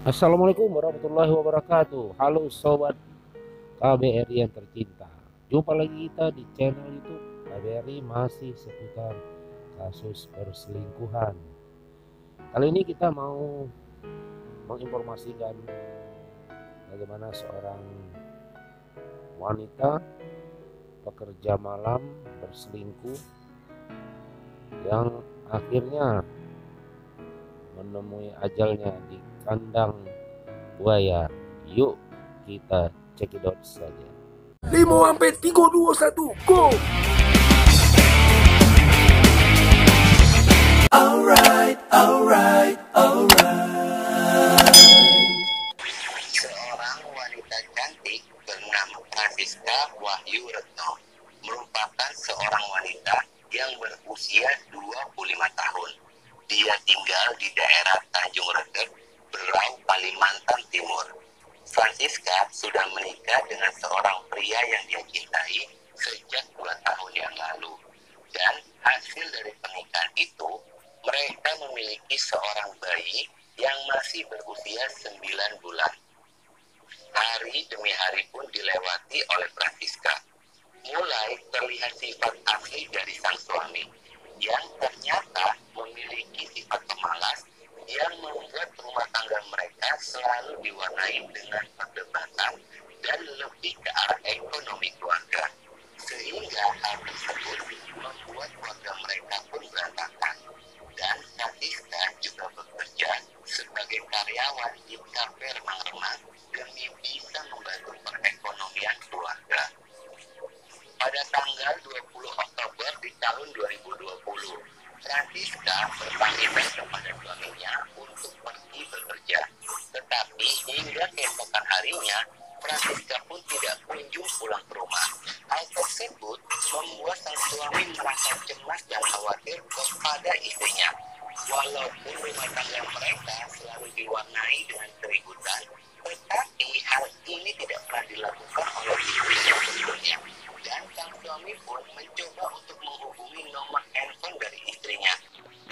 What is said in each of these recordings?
Assalamualaikum warahmatullahi wabarakatuh. Halo sobat KBRI yang tercinta. Jumpa lagi kita di channel YouTube KBRI masih seputar kasus perselingkuhan. Kali ini kita mau menginformasikan bagaimana seorang wanita pekerja malam berselingkuh yang akhirnya menemui ajalnya di kandang buaya. Yuk kita cekidot saja. 5 sampai 3 2 1 go. Seorang wanita cantik bernama Francisca Wahyu Retno merupakan seorang wanita yang berusia 25 tahun. Dia tinggal di daerah Tanjung Redep, Berau, Kalimantan Timur. Francisca sudah menikah dengan seorang pria yang dia cintai sejak 2 tahun yang lalu. Dan hasil dari pernikahan itu, mereka memiliki seorang bayi yang masih berusia 9 bulan. Hari demi hari pun dilewati oleh Francisca. Mulai terlihat sifat asli dari sang suami, yang ternyata memiliki sifat pemalas yang membuat rumah tangga mereka selalu diwarnai dengan perdebatan dan lebih ke arah ekonomi keluarga. Sehingga hal tersebut membuat keluarga mereka pun berantakan. Dan Francisca juga bekerja sebagai karyawan di kafe remang-remang demi bisa membantu perekonomian keluarga. Pada tanggal 20 Oktober di tahun 2020, Francisca berpamitan kepada suaminya untuk pergi bekerja. Tetapi hingga keesokan harinya, Francisca pun tidak kunjung pulang ke rumah. Hal tersebut membuat sang suami merasa cemas dan khawatir kepada istrinya. Walaupun rumah tangga mereka selalu diwarnai dengan keributan, tetapi hal ini tidak pernah dilakukan oleh istrinya sebelumnya. Dan sang suami pun mencoba untuk menghubungi nomor handphone dari istrinya.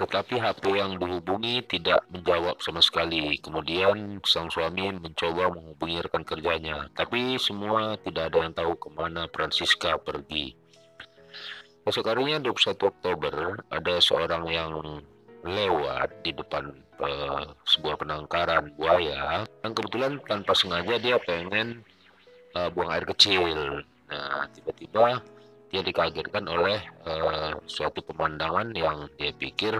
Tetapi HP yang dihubungi tidak menjawab sama sekali. Kemudian sang suami mencoba menghubungi rekan kerjanya, tapi semua tidak ada yang tahu kemana Francisca pergi. Esok harinya 21 Oktober ada seorang yang lewat di depan sebuah penangkaran buaya, yang kebetulan tanpa sengaja dia pengen buang air kecil. Nah, tiba-tiba dia dikagetkan oleh suatu pemandangan yang dia pikir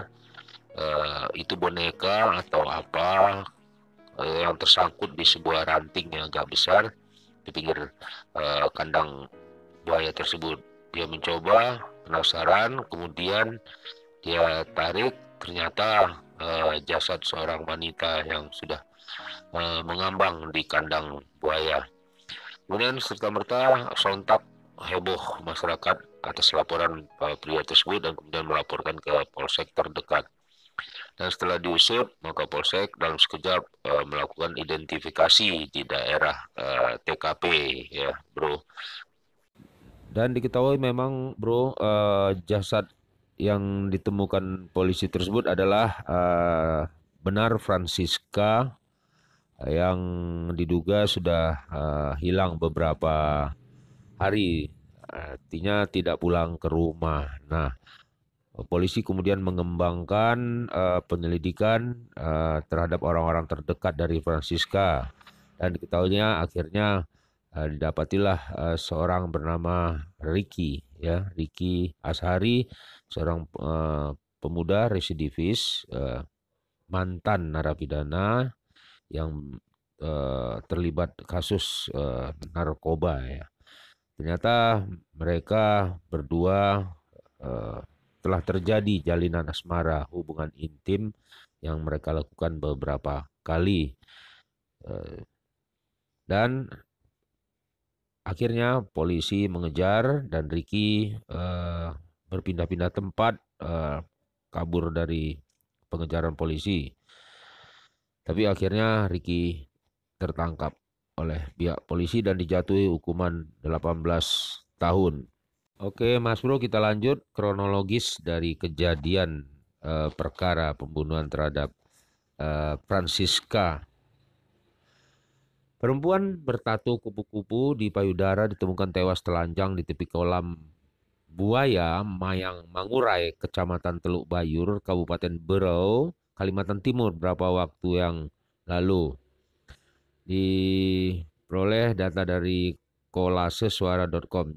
itu boneka atau apa yang tersangkut di sebuah ranting yang agak besar di pinggir kandang buaya tersebut. Dia mencoba, penasaran, kemudian dia tarik, ternyata jasad seorang wanita yang sudah mengambang di kandang buaya. Kemudian serta-merta sontak heboh masyarakat atas laporan pria tersebut dan kemudian melaporkan ke polsek terdekat. Dan setelah diusut, maka polsek dalam sekejap melakukan identifikasi di daerah TKP, ya, bro. Dan diketahui memang, bro, jasad yang ditemukan polisi tersebut adalah benar Francisca yang diduga sudah hilang beberapa hari, artinya tidak pulang ke rumah. Nah, polisi kemudian mengembangkan penyelidikan terhadap orang-orang terdekat dari Francisca, dan diketahuinya akhirnya didapatilah seorang bernama Ricky, ya, Ricky Ashari, seorang pemuda residivis, mantan narapidana yang terlibat kasus narkoba, ya. Ternyata mereka berdua eh, telah terjadi jalinan asmara, hubungan intim yang mereka lakukan beberapa kali. Dan akhirnya polisi mengejar dan Ricky berpindah-pindah tempat, kabur dari pengejaran polisi. Tapi akhirnya Ricky tertangkap oleh pihak polisi dan dijatuhi hukuman 18 tahun. Oke, Mas Bro, kita lanjut kronologis dari kejadian perkara pembunuhan terhadap Francisca. Perempuan bertato kupu-kupu di payudara ditemukan tewas telanjang di tepi kolam buaya Mayang Mangurai, Kecamatan Teluk Bayur, Kabupaten Berau, Kalimantan Timur beberapa waktu yang lalu. Diperoleh data dari kolasesuara.com.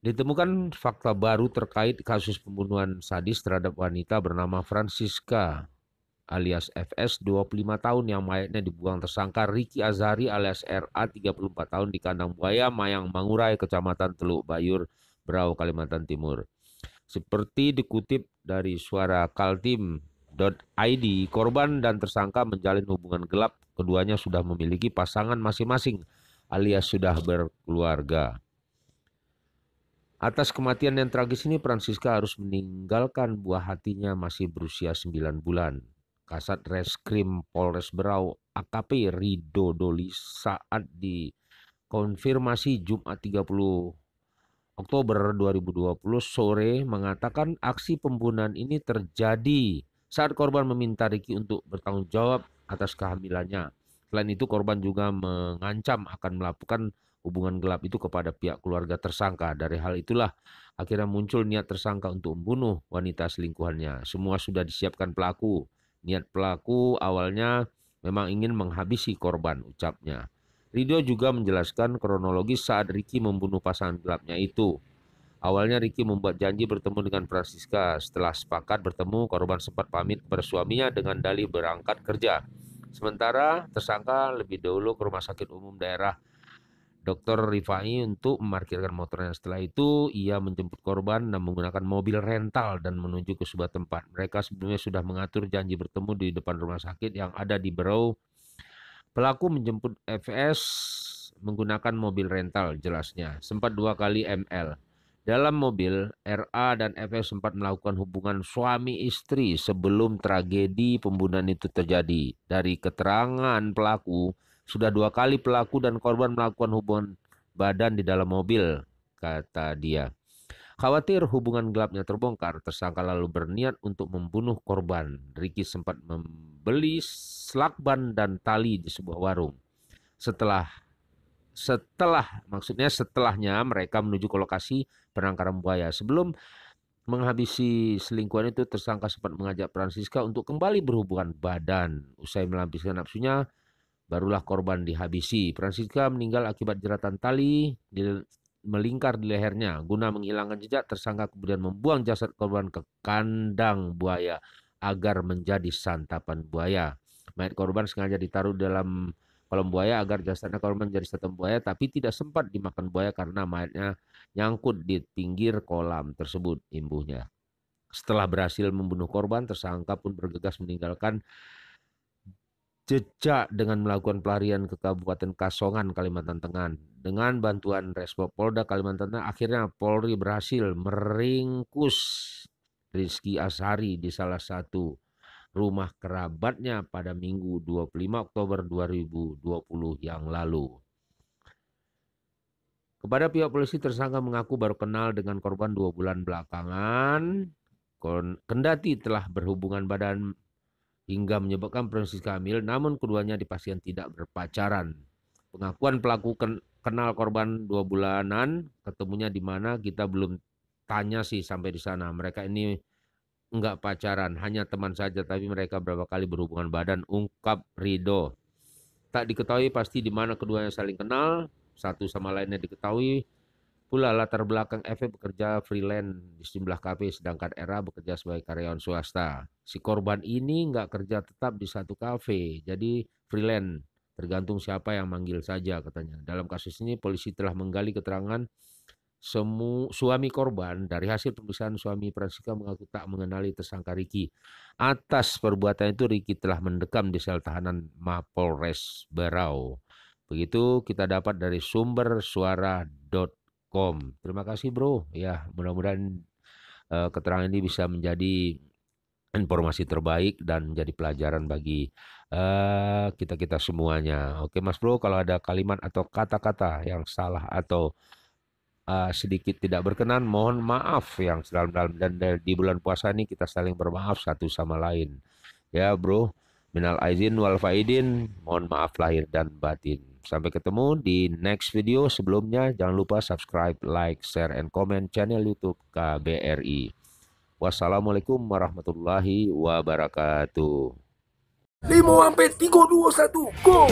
Ditemukan fakta baru terkait kasus pembunuhan sadis terhadap wanita bernama Francisca alias FS 25 tahun yang mayatnya dibuang tersangka Ricky Azhari alias RA 34 tahun di kandang buaya Mayang Mangurai, Kecamatan Teluk Bayur, Berau, Kalimantan Timur. Seperti dikutip dari suara kaltim.id, korban dan tersangka menjalin hubungan gelap. Keduanya sudah memiliki pasangan masing-masing alias sudah berkeluarga. Atas kematian yang tragis ini, Francisca harus meninggalkan buah hatinya masih berusia 9 bulan. Kasat Reskrim Polres Berau AKP Rido Doli saat dikonfirmasi Jumat 30 Oktober 2020 sore mengatakan aksi pembunuhan ini terjadi saat korban meminta Ricky untuk bertanggung jawab atas kehamilannya. Selain itu, korban juga mengancam akan melakukan hubungan gelap itu kepada pihak keluarga tersangka. Dari hal itulah akhirnya muncul niat tersangka untuk membunuh wanita selingkuhannya. Semua sudah disiapkan pelaku. Niat pelaku awalnya memang ingin menghabisi korban, ucapnya. Rido juga menjelaskan kronologis saat Ricky membunuh pasangan gelapnya itu. Awalnya Ricky membuat janji bertemu dengan Francisca. Setelah sepakat bertemu, korban sempat pamit kepada suaminya dengan dalih berangkat kerja. Sementara tersangka lebih dahulu ke Rumah Sakit Umum Daerah Dr. Rifai untuk memarkirkan motornya. Setelah itu, ia menjemput korban dan menggunakan mobil rental dan menuju ke sebuah tempat. Mereka sebelumnya sudah mengatur janji bertemu di depan rumah sakit yang ada di Berau. Pelaku menjemput FS menggunakan mobil rental, jelasnya. Sempat 2 kali ML. Dalam mobil, RA dan FS sempat melakukan hubungan suami istri sebelum tragedi pembunuhan itu terjadi. Dari keterangan pelaku, sudah 2 kali pelaku dan korban melakukan hubungan badan di dalam mobil, kata dia. Khawatir hubungan gelapnya terbongkar, tersangka lalu berniat untuk membunuh korban. Ricky sempat membeli lakban dan tali di sebuah warung. Setelahnya mereka menuju ke lokasi penangkaran buaya. Sebelum menghabisi selingkuhan itu, tersangka sempat mengajak Francisca untuk kembali berhubungan badan. Usai melampiaskan nafsunya, barulah korban dihabisi. Francisca meninggal akibat jeratan tali melingkar di lehernya. Guna menghilangkan jejak, tersangka kemudian membuang jasad korban ke kandang buaya agar menjadi santapan buaya. Mayat korban sengaja ditaruh dalam kolam buaya agar jasadnya korban menjadi santapan buaya, tapi tidak sempat dimakan buaya karena mayatnya nyangkut di pinggir kolam tersebut, imbuhnya. Setelah berhasil membunuh korban, tersangka pun bergegas meninggalkan jejak dengan melakukan pelarian ke Kabupaten Kasongan, Kalimantan Tengah. Dengan bantuan Resmob Polda Kalimantan Tengah, akhirnya Polri berhasil meringkus Rizky Azhari di salah satu rumah kerabatnya pada Minggu 25 Oktober 2020 yang lalu. Kepada pihak polisi, tersangka mengaku baru kenal dengan korban 2 bulan belakangan. Kendati telah berhubungan badan hingga menyebabkan Francisca hamil, namun keduanya dipastikan tidak berpacaran. Pengakuan pelaku kenal korban 2 bulanan, ketemunya di mana kita belum tanya sih sampai di sana. Mereka ini enggak pacaran, hanya teman saja, tapi mereka berapa kali berhubungan badan, ungkap Rido. Tak diketahui pasti di mana keduanya saling kenal, satu sama lainnya diketahui pula latar belakang FF bekerja freelance di sejumlah kafe, sedangkan Era bekerja sebagai karyawan swasta. Si korban ini nggak kerja tetap di satu kafe, jadi freelance, tergantung siapa yang manggil saja, katanya. Dalam kasus ini, polisi telah menggali keterangan suami korban. Dari hasil pemeriksaan, suami Francisca mengaku tak mengenali tersangka Ricky. Atas perbuatan itu, Ricky telah mendekam di sel tahanan Mapolres Berau. Begitu kita dapat dari sumber suara.com. Terima kasih bro. Ya, mudah-mudahan keterangan ini bisa menjadi informasi terbaik dan menjadi pelajaran bagi kita-kita semuanya. Oke Mas Bro, kalau ada kalimat atau kata-kata yang salah atau sedikit tidak berkenan, mohon maaf yang sedalam-dalam, dan di bulan puasa ini kita saling bermaaf satu sama lain. Ya bro, Minal aizin wal faidin, mohon maaf lahir dan batin. Sampai ketemu di next video. Sebelumnya jangan lupa subscribe, like, share, and comment channel YouTube KBRI. Wassalamualaikum warahmatullahi wabarakatuh. 5 sampai 3, 2, 1, go!